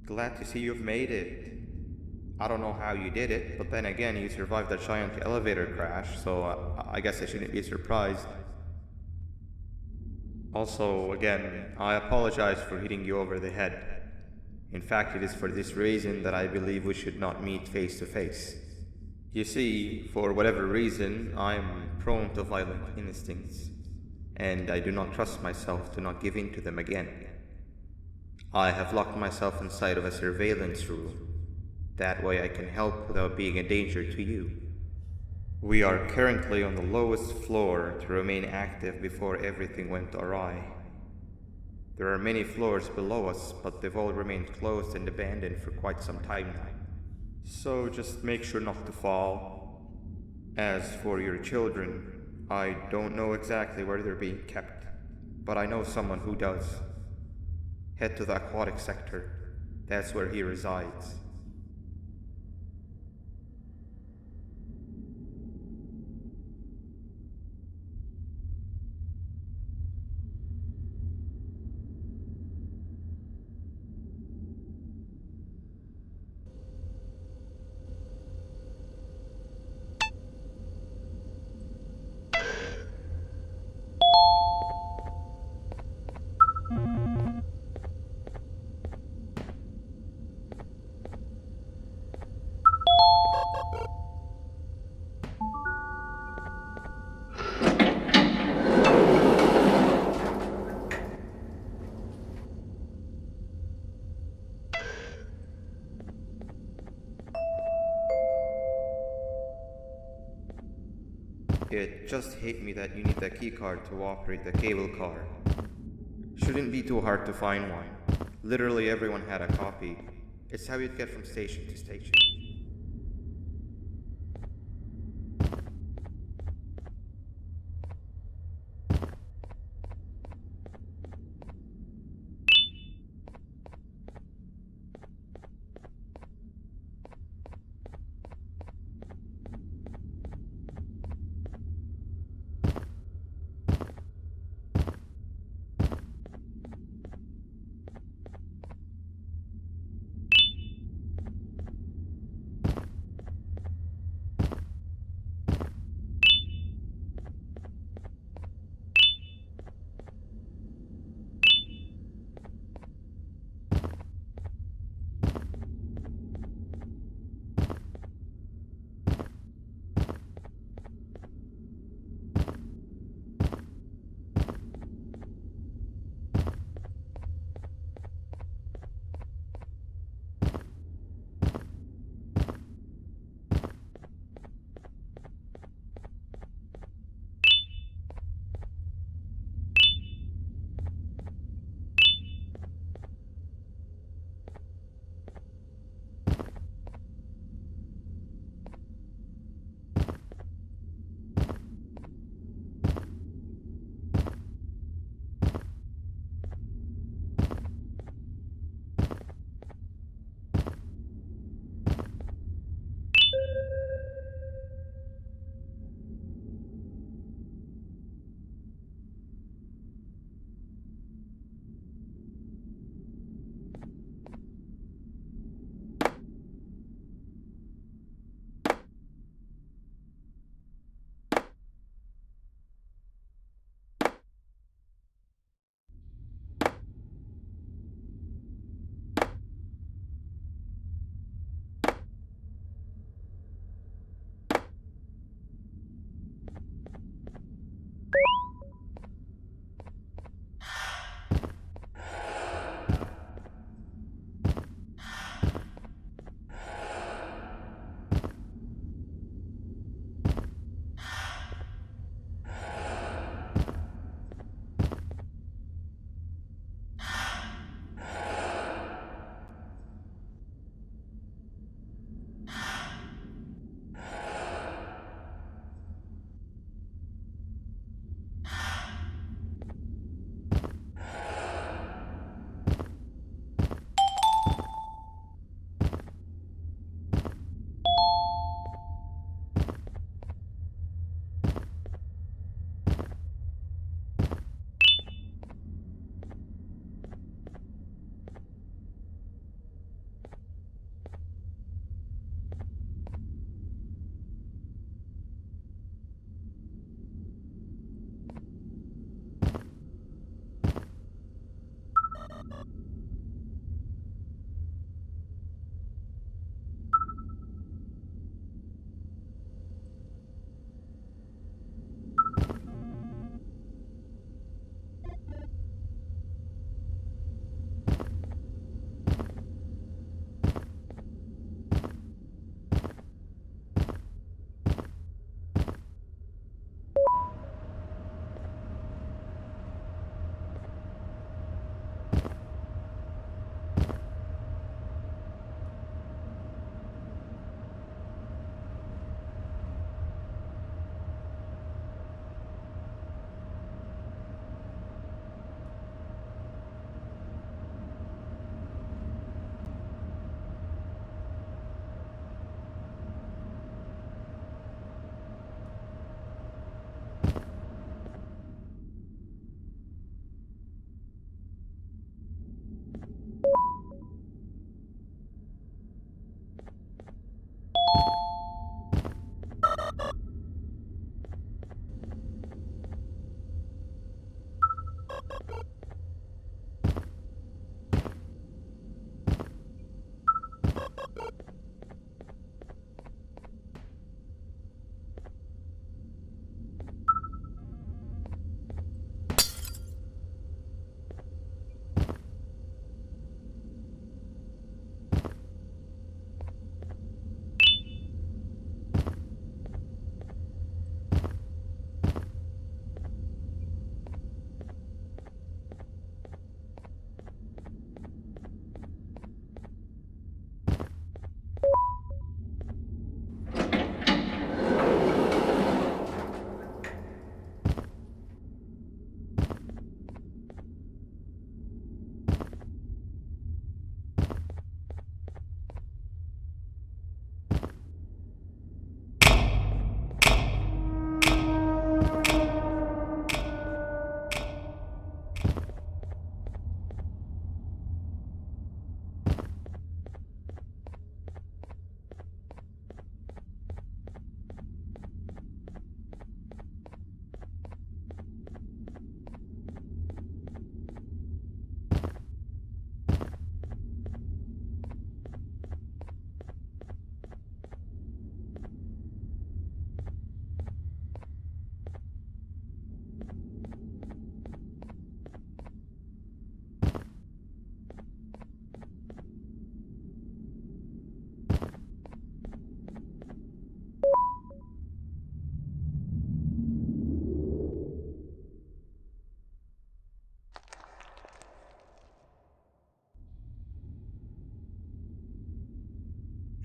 Glad to see you've made it. I don't know how you did it, but then again, you survived a giant elevator crash, so I guess I shouldn't be surprised. Also, again, I apologize for hitting you over the head. In fact, it is for this reason that I believe we should not meet face to face. You see, for whatever reason, I'm prone to violent instincts, and I do not trust myself to not give in to them again. I have locked myself inside of a surveillance room. That way I can help without being a danger to you. We are currently on the lowest floor to remain active before everything went awry. There are many floors below us, but they've all remained closed and abandoned for quite some time now. So just make sure not to fall. As for your children, I don't know exactly where they're being kept, but I know someone who does. Head to the aquatic sector. That's where he resides. It just hit me that you need a keycard to operate the cable car. Shouldn't be too hard to find one. Literally everyone had a copy. It's how you'd get from station to station.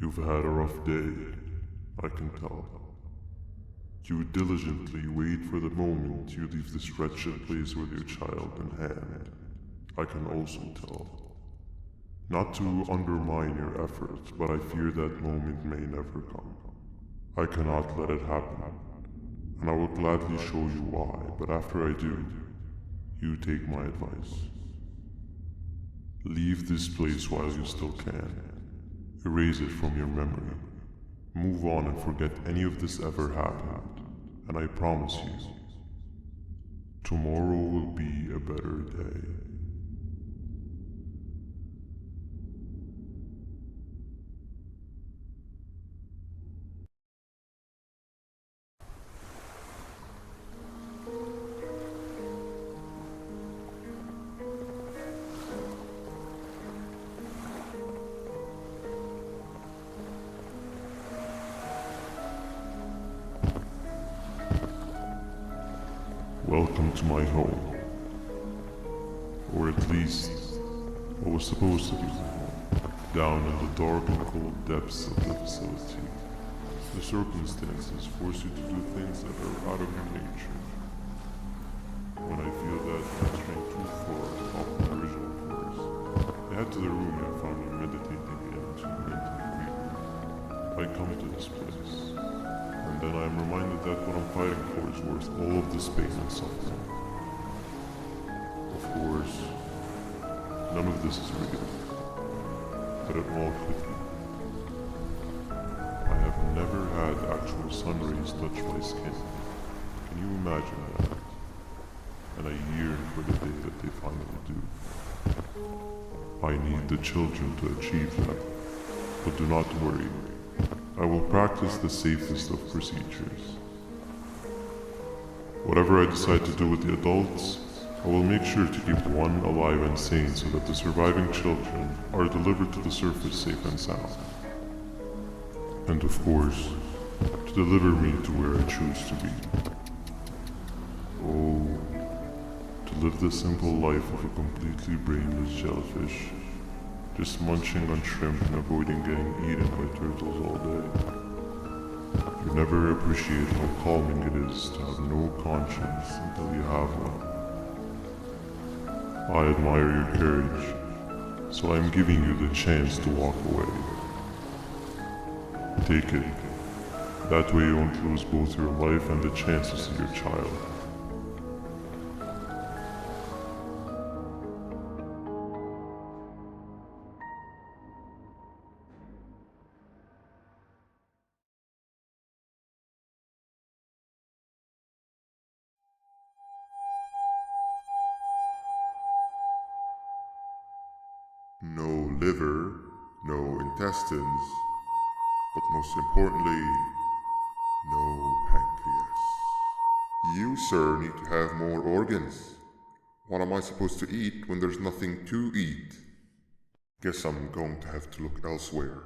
You've had a rough day, I can tell. You diligently wait for the moment you leave this wretched place with your child in hand. I can also tell. Not to undermine your efforts, but I fear that moment may never come. I cannot let it happen, and I will gladly show you why, but after I do, you take my advice. Leave this place while you still can. Erase it from your memory. Move on and forget any of this ever happened, and I promise you, tomorrow will be a better day. Welcome to my home. Or at least, what was supposed to be down in the dark and cold depths of the facility. The circumstances force you to do things that are out of your nature. When I feel that I'm straying too far off my original course, I head to the room I found you meditating in to mentally reboot. I come to this place, and then I am reminded that what I'm fighting for is worth all of this pain and suffering. Of course, none of this is real, but it all could be. I have never had actual sun rays touch my skin. Can you imagine that? And I yearn for the day that they finally do. I need the children to achieve that, but do not worry. I will practice the safest of procedures. Whatever I decide to do with the adults, I will make sure to keep one alive and sane so that the surviving children are delivered to the surface safe and sound. And of course, to deliver me to where I choose to be. Oh, to live the simple life of a completely brainless jellyfish, just munching on shrimp and avoiding getting eaten by turtles all day. You never appreciate how calming it is to have no conscience until you have one. I admire your courage, so I am giving you the chance to walk away. Take it. That way you won't lose both your life and the chance to see your child. No liver, no intestines, but most importantly, no pancreas. You, sir, need to have more organs. What am I supposed to eat when there's nothing to eat? Guess I'm going to have to look elsewhere.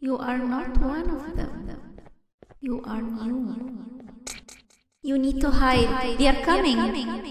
You are not one of them. You are new. You need to hide. They are coming.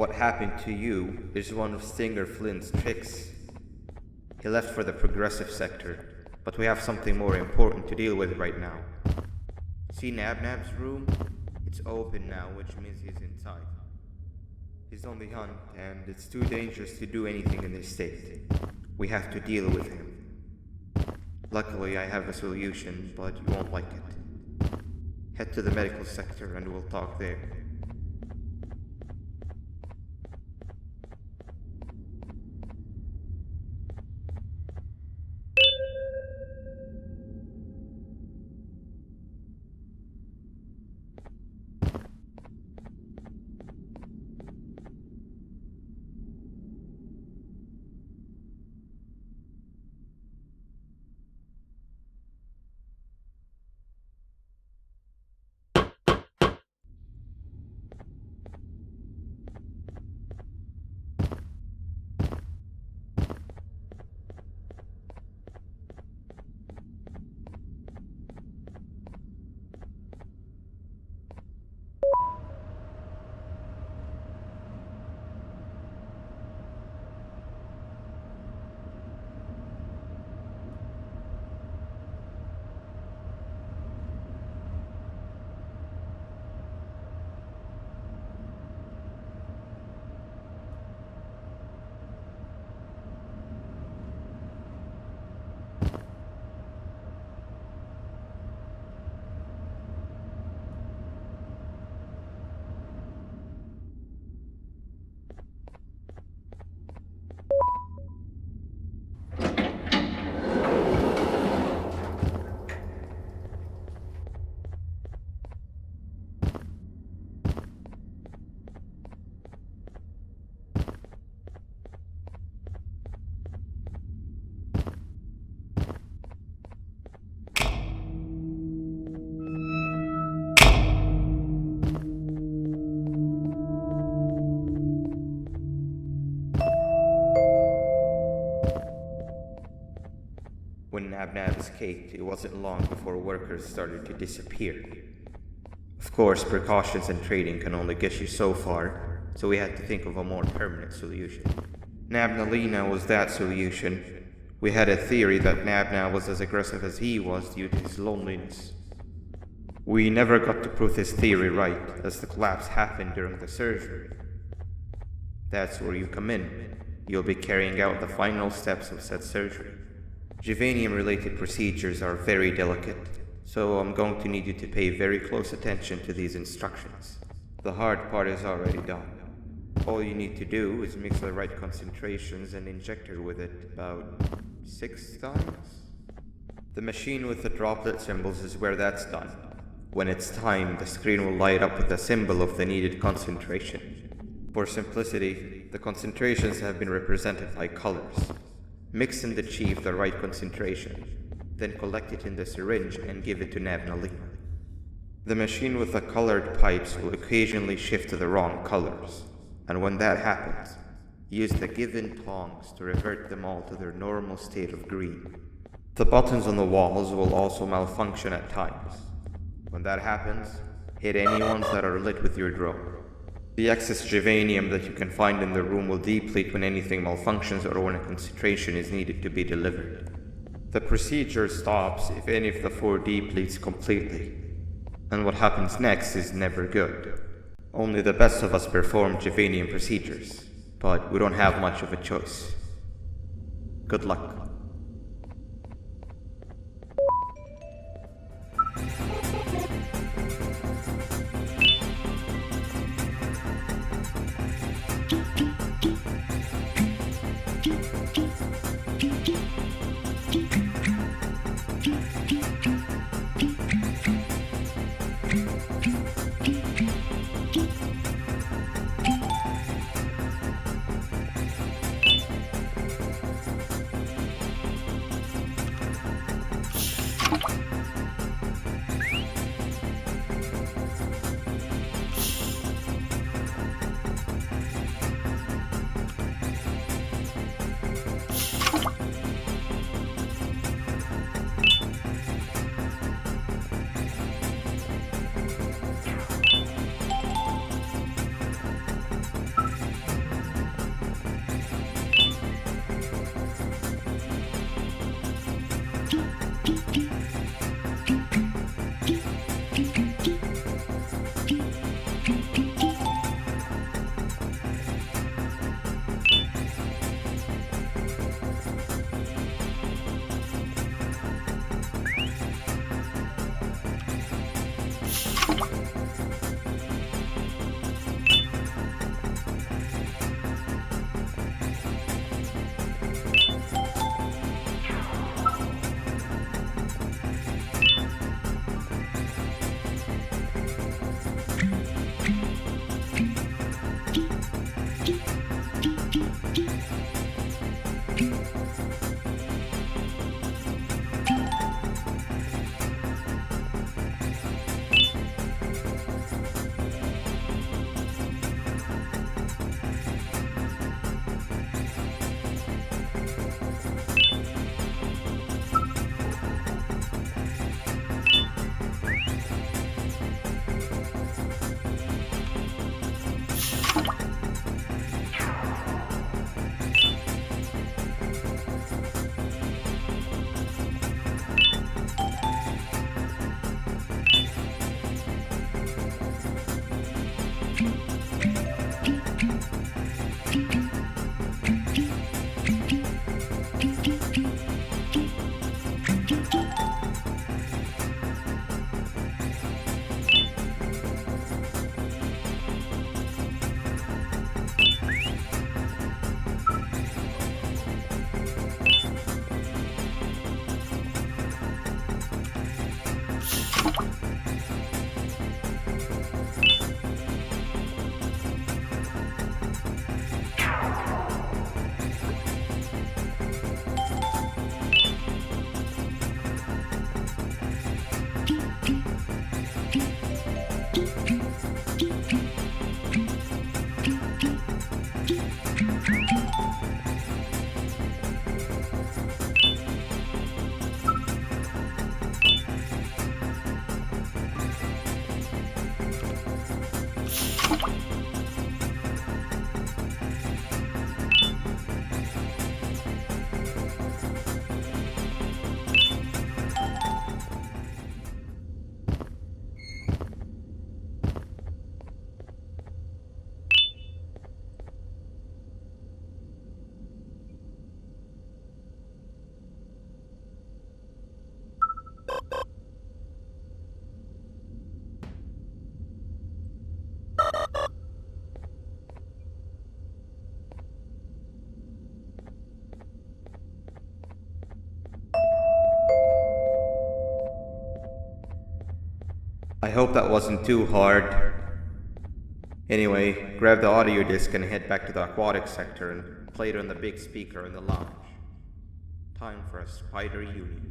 What happened to you is one of Stinger Flynn's tricks. He left for the progressive sector, but we have something more important to deal with right now. See Nabnab's room? It's open now, which means he's inside. He's on the hunt, and it's too dangerous to do anything in this state. We have to deal with him. Luckily, I have a solution, but you won't like it. Head to the medical sector and we'll talk there. When Nab escaped, it wasn't long before workers started to disappear. Of course, precautions and trading can only get you so far, so we had to think of a more permanent solution. Nabnalina was that solution. We had a theory that Nabna was as aggressive as he was due to his loneliness. We never got to prove this theory right, as the collapse happened during the surgery. That's where you come in. You'll be carrying out the final steps of said surgery. Juvanium-related procedures are very delicate, so I'm going to need you to pay very close attention to these instructions. The hard part is already done. All you need to do is mix the right concentrations and inject her with it about 6 times. The machine with the droplet symbols is where that's done. When it's time, the screen will light up with the symbol of the needed concentration. For simplicity, the concentrations have been represented by colors. Mix and achieve the right concentration, then collect it in the syringe and give it to Nabnalina. The machine with the colored pipes will occasionally shift to the wrong colors, and when that happens, use the given tongs to revert them all to their normal state of green. The buttons on the walls will also malfunction at times. When that happens, hit any ones that are lit with your drone. The excess juvanium that you can find in the room will deplete when anything malfunctions or when a concentration is needed to be delivered. The procedure stops if any of the 4 depletes completely, and what happens next is never good. Only the best of us perform juvanium procedures, but we don't have much of a choice. Good luck. I hope that wasn't too hard. Anyway, grab the audio disc and head back to the aquatic sector and play it on the big speaker in the lounge. Time for a spider union.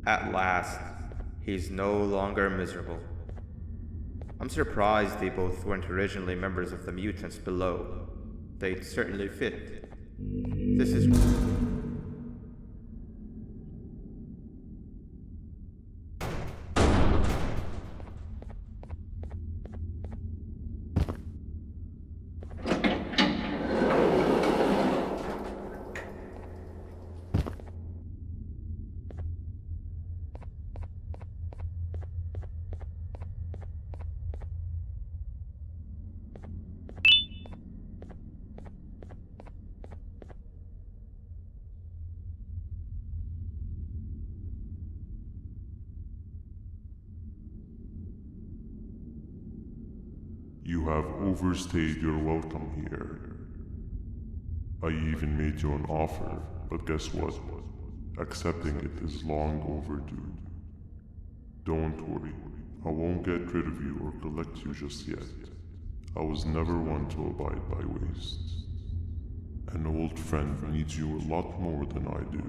At last, he's no longer miserable. I'm surprised they both weren't originally members of the mutants below. They'd certainly fit. This is... You have overstayed your welcome here. I even made you an offer, but guess what? Accepting it is long overdue. Don't worry, I won't get rid of you or collect you just yet. I was never one to abide by wastes. An old friend needs you a lot more than I do.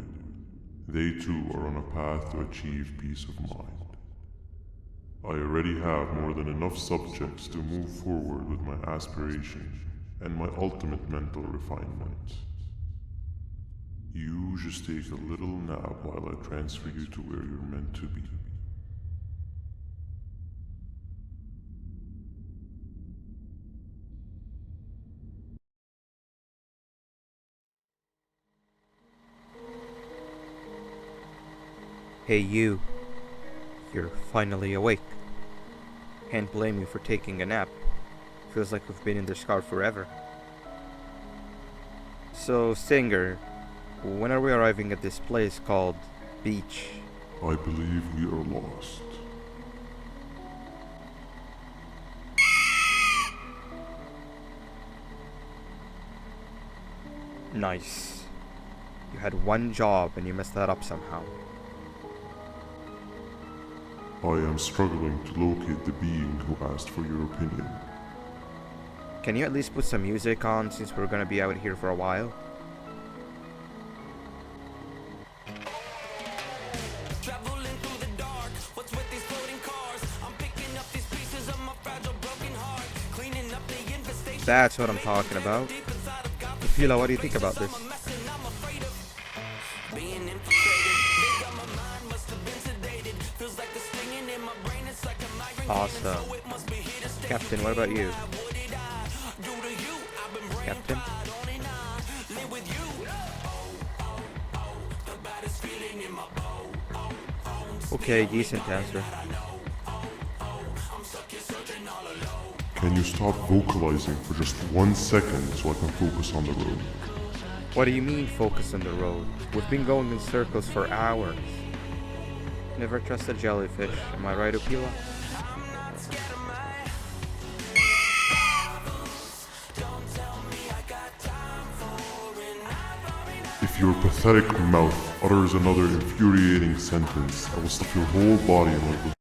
They too are on a path to achieve peace of mind. I already have more than enough subjects to move forward with my aspiration and my ultimate mental refinement. You just take a little nap while I transfer you to where you're meant to be. Hey you. You're finally awake. Can't blame you for taking a nap. Feels like we've been in this car forever. So, Stinger, when are we arriving at this place called Beach? I believe we are lost. Nice. You had one job and you messed that up somehow. I am struggling to locate the being who asked for your opinion. Can you at least put some music on since we're gonna be out here for a while? Traveling through the dark, what's with these floating cars? I'm picking up these pieces of my fragile broken heart, cleaning up the infestation. That's what I'm talking about. Fila, what do you think about this? Being infiltrated, think my mind must have been sedated. Feels like the stinging in my brain, it's like a migraine. Awesome. So it must be here to stay. Captain, what about you? What did I do to you? I've been brain Captain? on and on, live with you. The baddest feeling in my bones. Okay, decent answer. I'm stuck here searching all alone. Can you stop vocalizing for just 1 second so I can focus on the road? What do you mean focus on the road? We've been going in circles for hours. Never trust a jellyfish, am I right, Upila? If your pathetic mouth utters another infuriating sentence, I will stuff your whole body in one of those.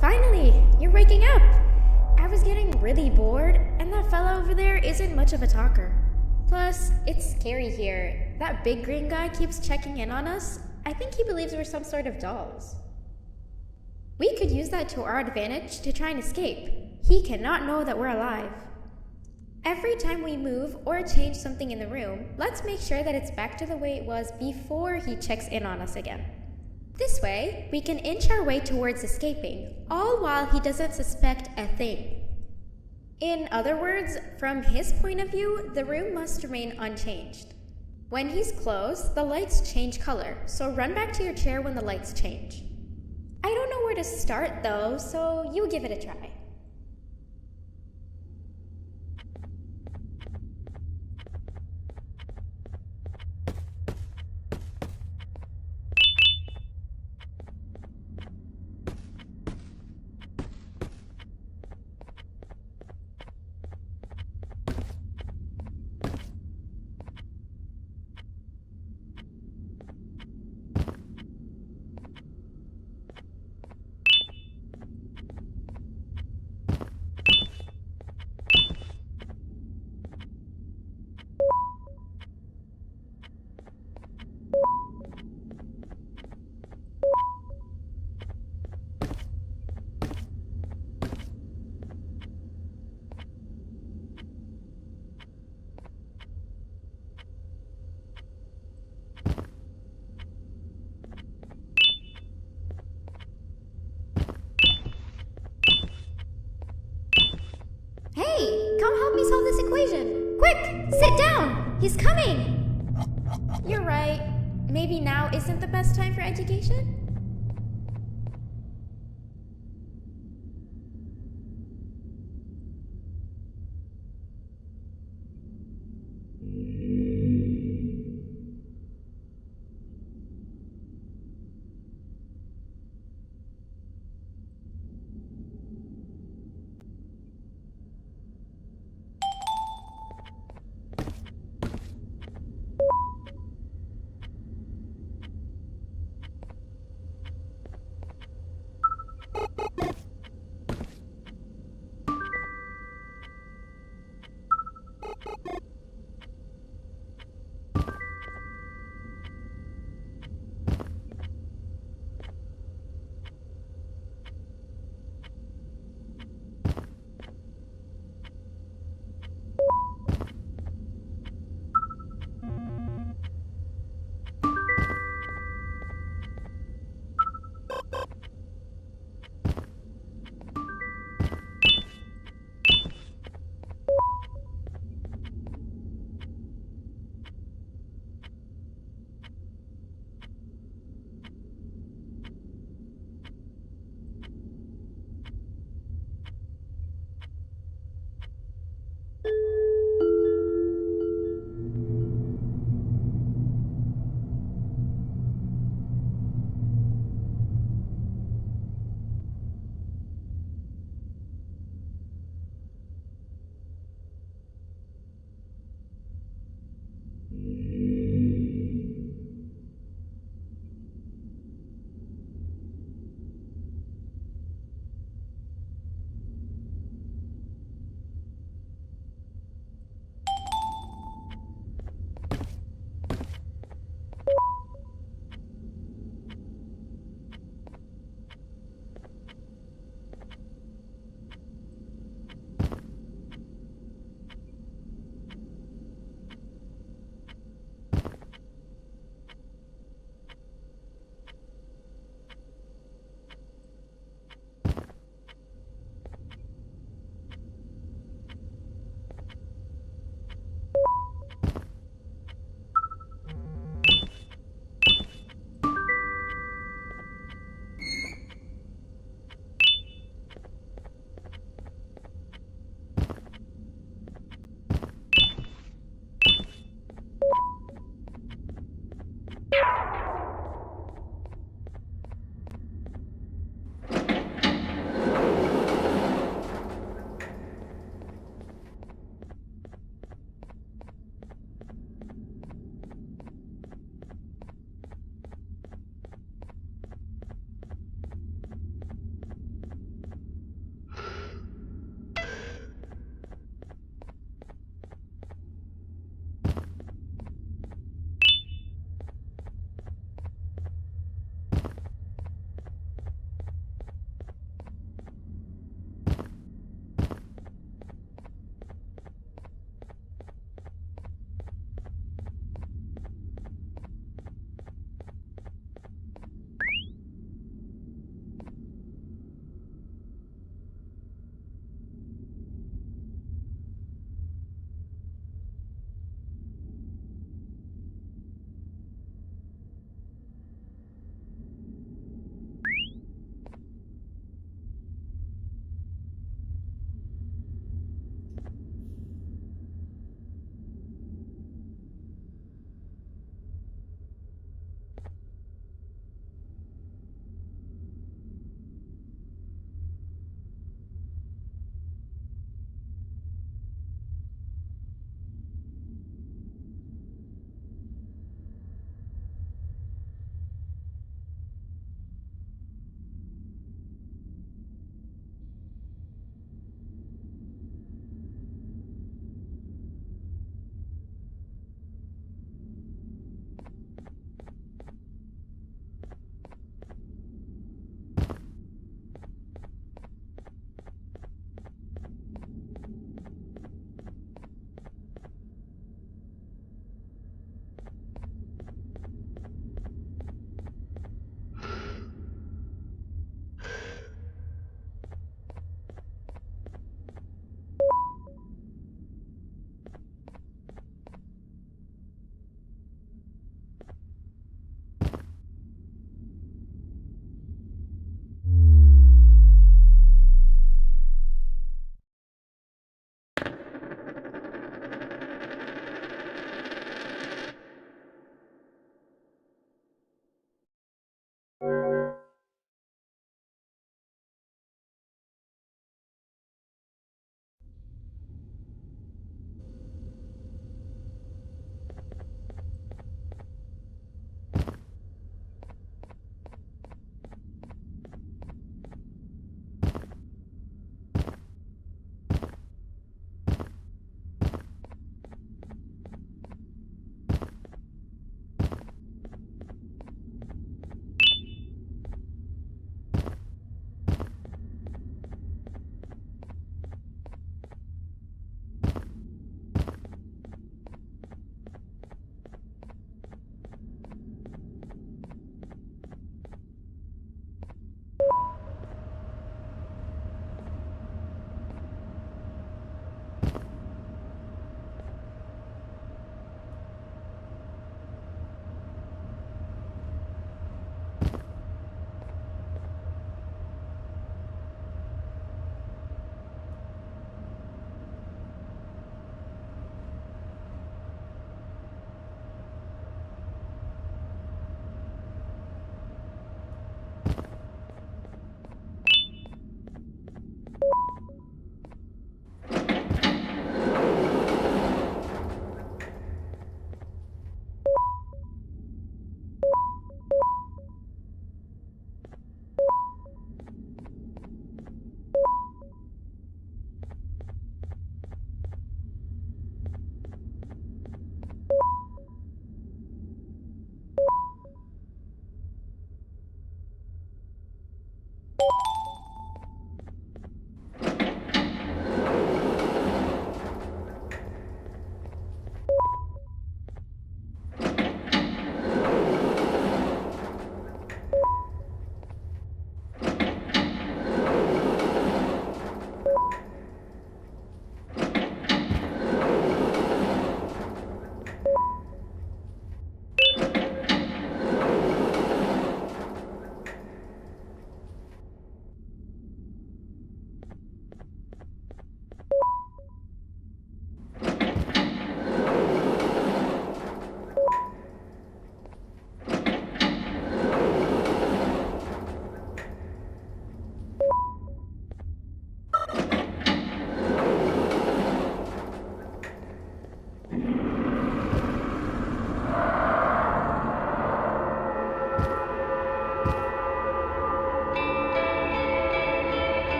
Finally, you're waking up! I was getting really bored, and that fella over there isn't much of a talker. Plus, it's scary here. That big green guy keeps checking in on us. I think he believes we're some sort of dolls. We could use that to our advantage to try and escape. He cannot know that we're alive. Every time we move or change something in the room, let's make sure that it's back to the way it was before he checks in on us again. This way, we can inch our way towards escaping, all while he doesn't suspect a thing. In other words, from his point of view, the room must remain unchanged. When he's close, the lights change color, so run back to your chair when the lights change. I don't know where to start though, so you give it a try. Hey, come help me solve this equation. Quick, sit down. He's coming. You're right. Maybe now isn't the best time for education?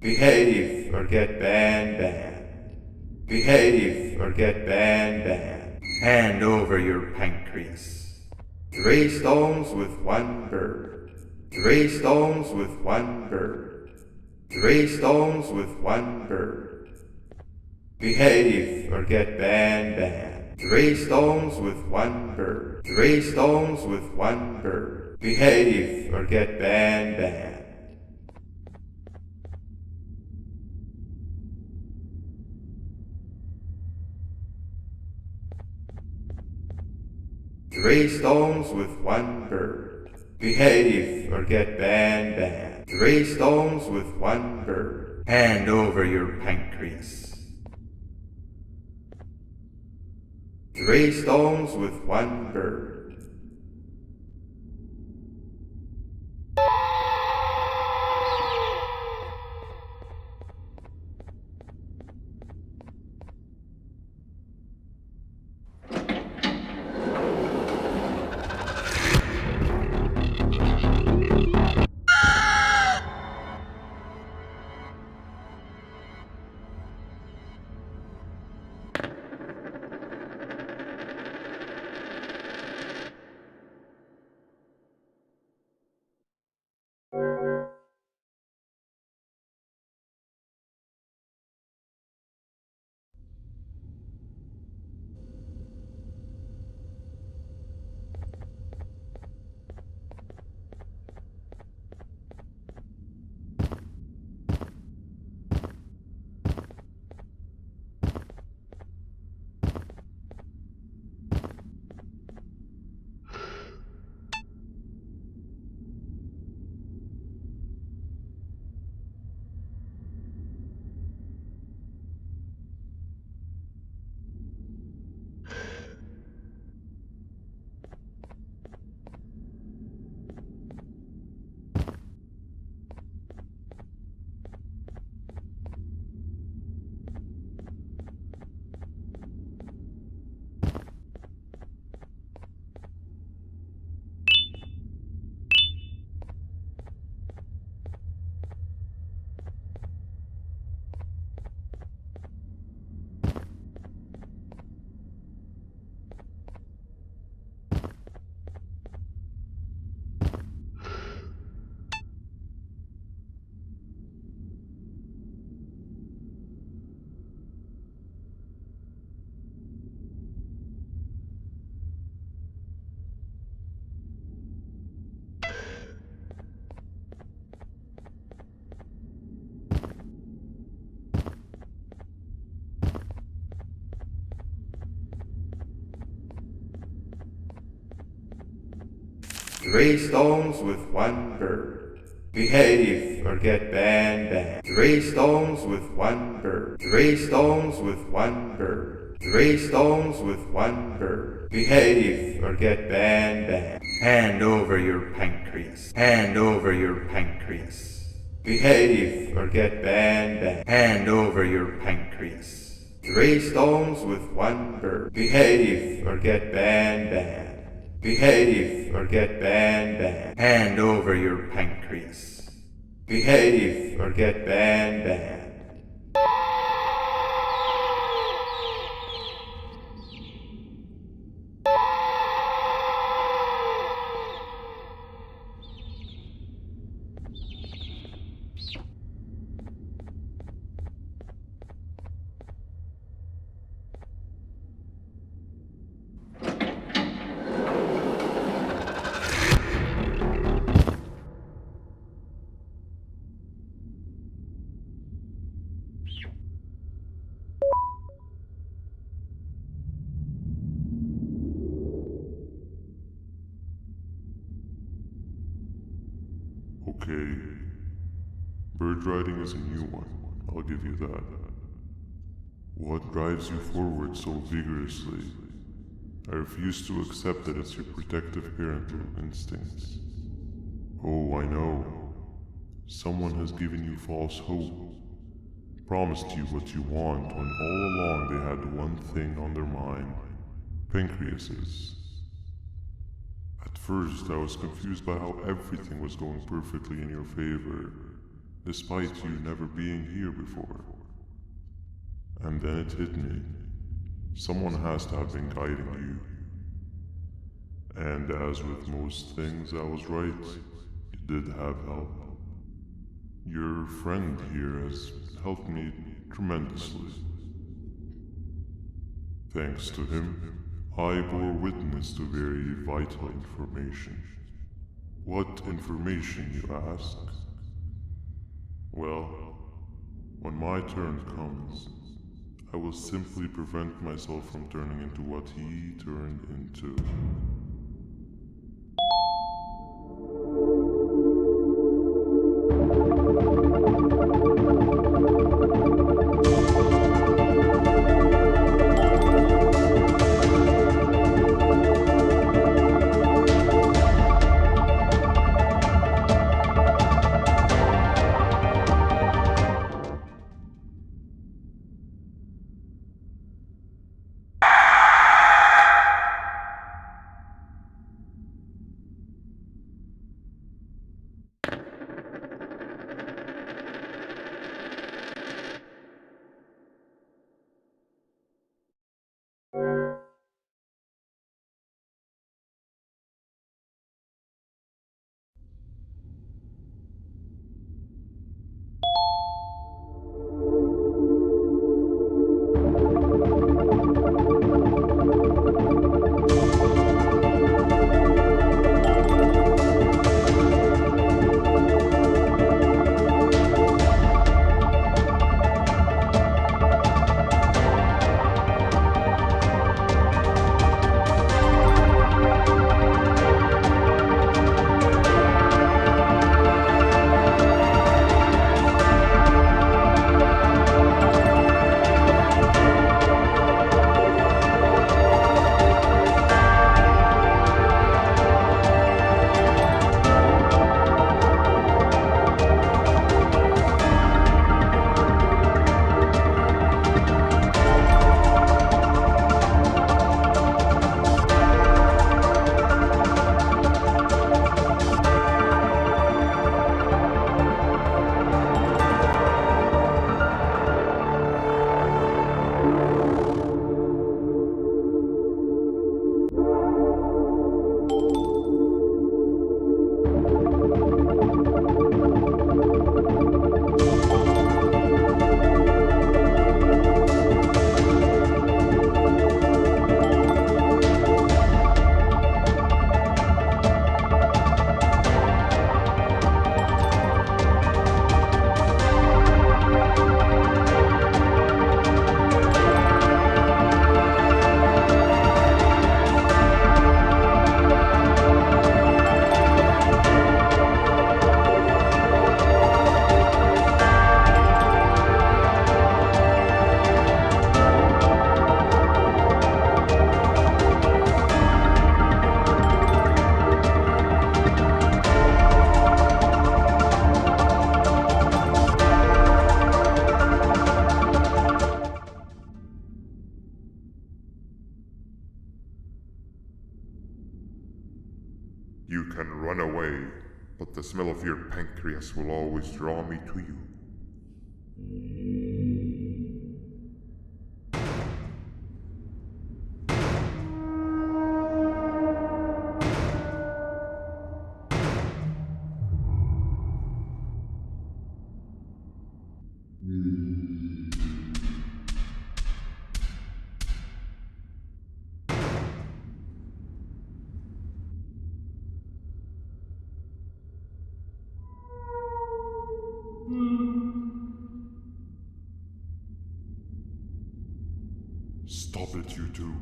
Behave or get banned. Behave or get banned. Hand over your pancreas. 3 stones with 1 bird. 3 stones with 1 bird. 3 stones with 1 bird. Behave or get banned. 3 stones with 1 bird. 3 stones with 1 bird. Behave or get banned. 3 stones with 1 bird. Behave or get banned. 3 stones with 1 bird. Hand over your pancreas. 3 stones with 1 bird. Three stones with 1 bird. Behave or get banned. 3 stones with 1 bird. 3 stones with 1 bird. 3 stones with 1 bird. Behave or get banned. Hand over your pancreas. Hand over your pancreas. Behave or get banned. Hand over your pancreas. 3 stones with 1 bird. Behave or get banned. Behave or get banned. Hand over your pancreas. Behave or get banned. Okay. Bird riding is a new one, I'll give you that. What drives you forward so vigorously? I refuse to accept that it's your protective parental instincts. Oh, I know. Someone has given you false hope. Promised you what you want when all along they had one thing on their mind. Pancreases. At first, I was confused by how everything was going perfectly in your favor. despite you never being here before. And then it hit me. Someone has to have been guiding you. And as with most things, I was right. You did have help. Your friend here has helped me tremendously. Thanks to him, I bore witness to very vital information. What information, you ask? Well, when my turn comes, I will simply prevent myself from turning into what he turned into. You can run away, but the smell of your pancreas will always draw me to you. Stop it, you two.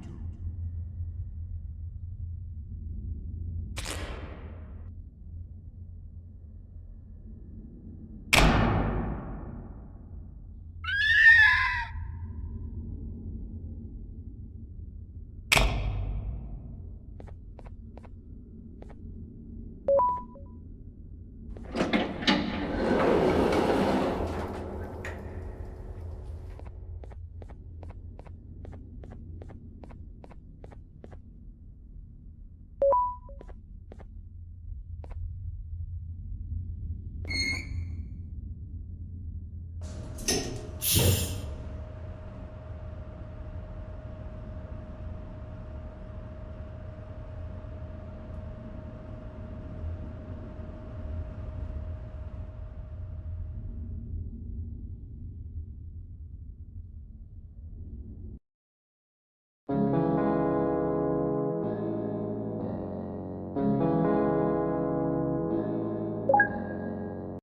Shh.